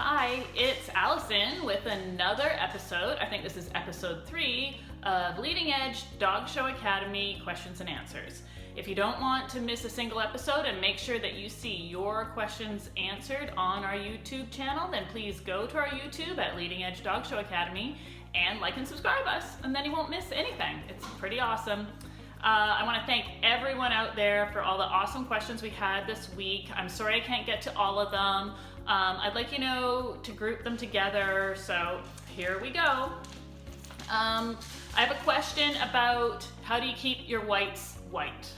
Hi, it's Allison with another episode. I think this is episode 3 of Leading Edge Dog Show Academy Questions and Answers. If you don't want to miss a single episode and make sure that you see your questions answered on our YouTube channel, then please go to our YouTube at Leading Edge Dog Show Academy and like and subscribe us, and then you won't miss anything. It's pretty awesome. I want to thank everyone out there for all the awesome questions we had this week. I'm sorry I can't get to all of them. I'd like to group them together, so here we go. I have a question about how do you keep your whites white?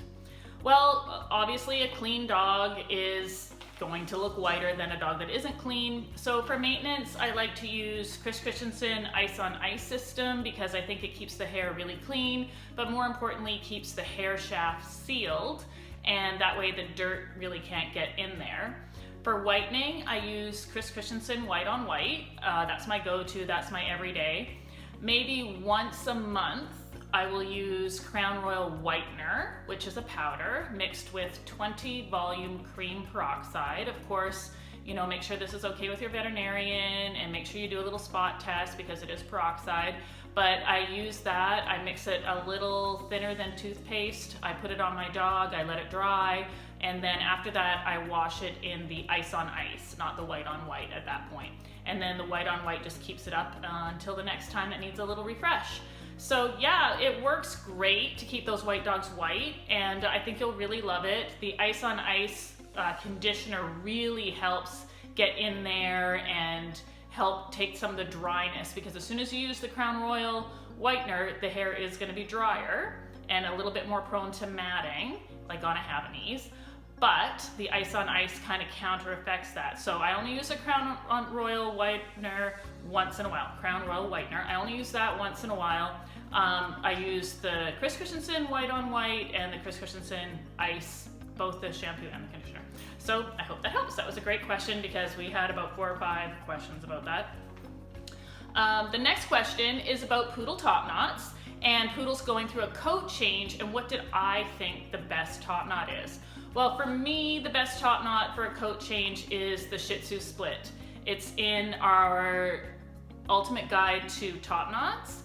Well, obviously a clean dog is going to look whiter than a dog that isn't clean. So for maintenance, I like to use Chris Christensen Ice on Ice system because I think it keeps the hair really clean, but more importantly, keeps the hair shaft sealed, and that way the dirt really can't get in there. For whitening, I use Chris Christensen White on White. That's my go-to, that's my everyday. Maybe once a month, I will use Crown Royal Whitener, which is a powder mixed with 20 volume cream peroxide. Of course, make sure this is okay with your veterinarian and make sure you do a little spot test because it is peroxide. But I use that, I mix it a little thinner than toothpaste. I put it on my dog, I let it dry, and then after that, I wash it in the ice on ice, not the white on white at that point. And then the white on white just keeps it up until the next time it needs a little refresh. So yeah, it works great to keep those white dogs white, and I think you'll really love it. The ice on ice conditioner really helps get in there and help take some of the dryness, because as soon as you use the Crown Royal Whitener, the hair is going to be drier and a little bit more prone to matting, like on a Havanese. But the ice on ice kind of counter affects that. So I only use a Crown Royal Whitener once in a while. Crown Royal Whitener, I only use that once in a while. I use the Chris Christensen White on White and the Chris Christensen Ice, both the shampoo and the conditioner. So I hope that helps. That was a great question because we had about 4 or 5 questions about that. The next question is about Poodle top knots, and Poodle's going through a coat change, and what did I think the best top knot is? Well, for me, the best top knot for a coat change is the Shih Tzu split. It's in our ultimate guide to top knots.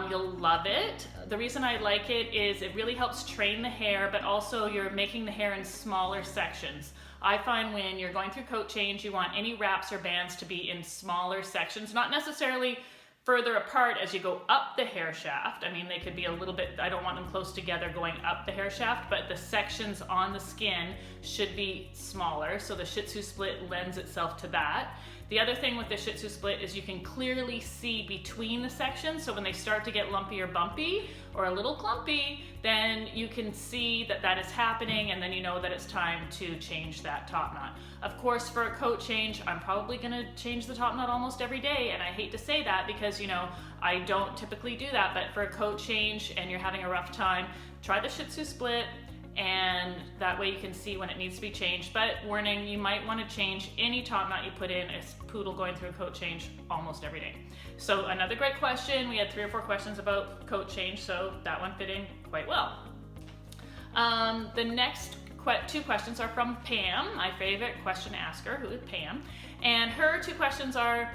You'll love it. The reason I like it is it really helps train the hair, but also you're making the hair in smaller sections. I find when you're going through coat change, you want any wraps or bands to be in smaller sections, not necessarily further apart as you go up the hair shaft. I mean, they could be a little bit, I don't want them close together going up the hair shaft, but the sections on the skin should be smaller. So the Shih Tzu split lends itself to that. The other thing with the Shih Tzu split is you can clearly see between the sections. So when they start to get lumpy or bumpy or a little clumpy, then you can see that that is happening, and then you know that it's time to change that top knot. Of course, for a coat change, I'm probably gonna change the top knot almost every day, and I hate to say that because, I don't typically do that, but for a coat change and you're having a rough time, try the Shih Tzu split, and that way you can see when it needs to be changed. But warning, you might want to change any top knot you put in as Poodle going through a coat change almost every day. So another great question. We had 3 or 4 questions about coat change, so that one fit in quite well. The next 2 questions are from Pam, my favorite question asker, who is Pam. And her 2 questions are,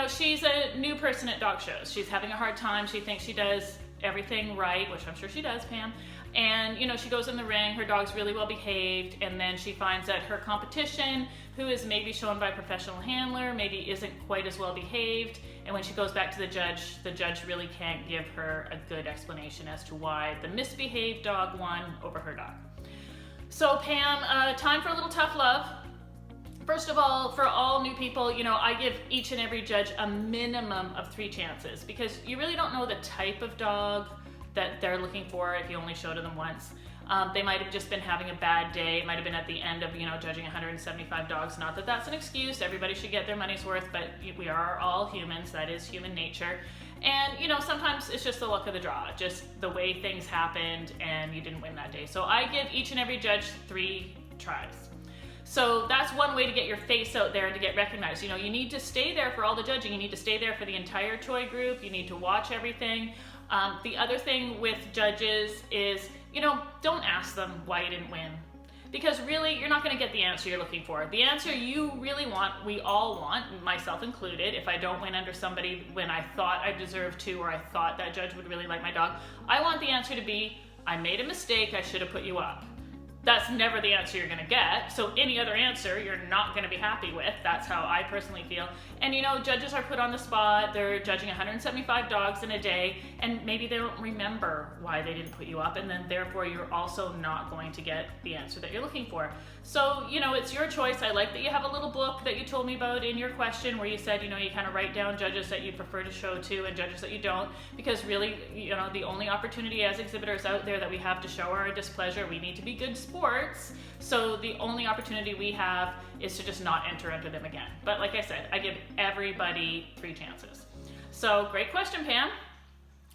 she's a new person at dog shows. She's having a hard time. She thinks she does everything right, which I'm sure she does, Pam. And she goes in the ring, her dog's really well behaved, and then she finds that her competition, who is maybe shown by a professional handler, maybe isn't quite as well behaved, and when she goes back to the judge really can't give her a good explanation as to why the misbehaved dog won over her dog. So Pam, time for a little tough love. First of all, for all new people, I give each and every judge a minimum of 3 chances because you really don't know the type of dog that they're looking for if you only show to them once. They might have just been having a bad day. It might have been at the end of, judging 175 dogs. Not that that's an excuse. Everybody should get their money's worth, but we are all humans. That is human nature. And, sometimes it's just the luck of the draw, just the way things happened and you didn't win that day. So I give each and every judge 3 tries. So that's one way to get your face out there and to get recognized. You need to stay there for all the judging. You need to stay there for the entire toy group. You need to watch everything. The other thing with judges is, don't ask them why you didn't win. because really you're not going to get the answer you're looking for. The answer you really want, we all want, myself included, if I don't win under somebody when I thought I deserved to, or I thought that judge would really like my dog, I want the answer to be, I made a mistake, I should have put you up. That's never the answer you're gonna get. So any other answer you're not gonna be happy with. That's how I personally feel. And you know, judges are put on the spot. They're judging 175 dogs in a day, and maybe they don't remember why they didn't put you up, and then therefore you're also not going to get the answer that you're looking for. So, you know, it's your choice. I like that you have a little book that you told me about in your question where you said, you know, you kind of write down judges that you prefer to show to and judges that you don't, because really, you know, the only opportunity as exhibitors out there that we have to show our displeasure, we need to be good sports. So the only opportunity we have is to just not enter into them again. But like I said, I give everybody 3 chances. So great question, Pam.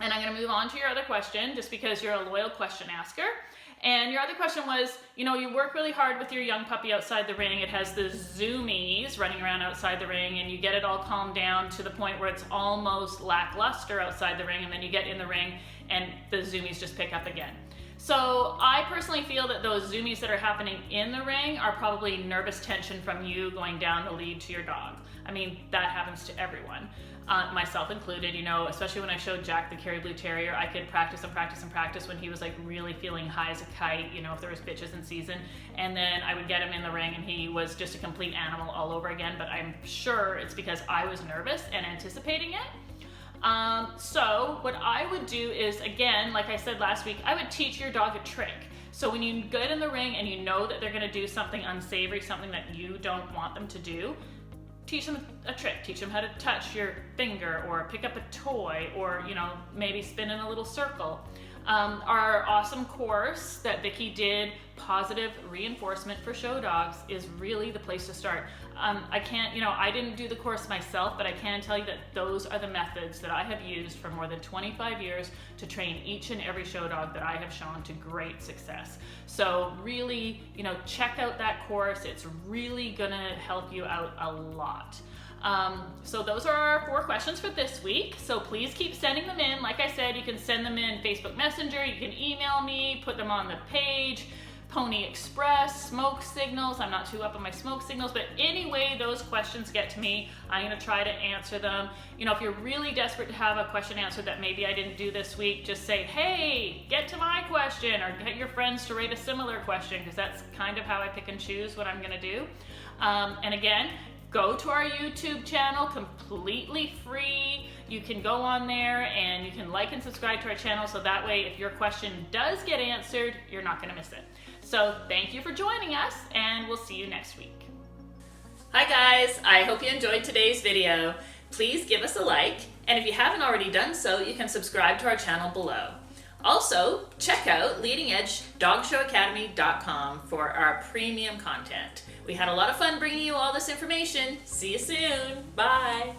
And I'm gonna move on to your other question, just because you're a loyal question asker. And your other question was, you know, you work really hard with your young puppy outside the ring. It has the Zoomies running around outside the ring, and you get it all calmed down to the point where it's almost lackluster outside the ring, and then you get in the ring and the Zoomies just pick up again. So I personally feel that those Zoomies that are happening in the ring are probably nervous tension from you going down the lead to your dog. I mean, that happens to everyone, myself included. You know, especially when I showed Jack the Kerry Blue Terrier, I could practice and practice and practice when he was like really feeling high as a kite, you know, if there was bitches in season. And then I would get him in the ring and he was just a complete animal all over again. But I'm sure it's because I was nervous and anticipating it. So what I would do is, again, like I said last week, I would teach your dog a trick. So when you get in the ring and you know that they're gonna do something unsavory, something that you don't want them to do, teach them a trick. Teach them how to touch your finger or pick up a toy, or, you know, maybe spin in a little circle. Our awesome course that Vicki did, Positive Reinforcement for Show Dogs, is really the place to start. I can't, you know, I didn't do the course myself, but I can tell you that those are the methods that I have used for more than 25 years to train each and every show dog that I have shown to great success. So really, you know, check out that course. It's really gonna help you out a lot. So those are our 4 questions for this week. So please keep sending them in. Like I said, you can send them in Facebook Messenger, you can email me, put them on the page, Pony Express, smoke signals. I'm not too up on my smoke signals, but anyway, those questions get to me. I'm gonna try to answer them. You know, if you're really desperate to have a question answered that maybe I didn't do this week, just say, hey, get to my question, or get your friends to rate a similar question, because that's kind of how I pick and choose what I'm gonna do. And again, go to our YouTube channel, completely free. You can go on there and you can like and subscribe to our channel, so that way if your question does get answered, you're not gonna miss it. So thank you for joining us, and we'll see you next week. Hi guys, I hope you enjoyed today's video. Please give us a like, and if you haven't already done so, you can subscribe to our channel below. Also, check out leadingedgedogshow.com for our premium content. We had a lot of fun bringing you all this information. See you soon. Bye.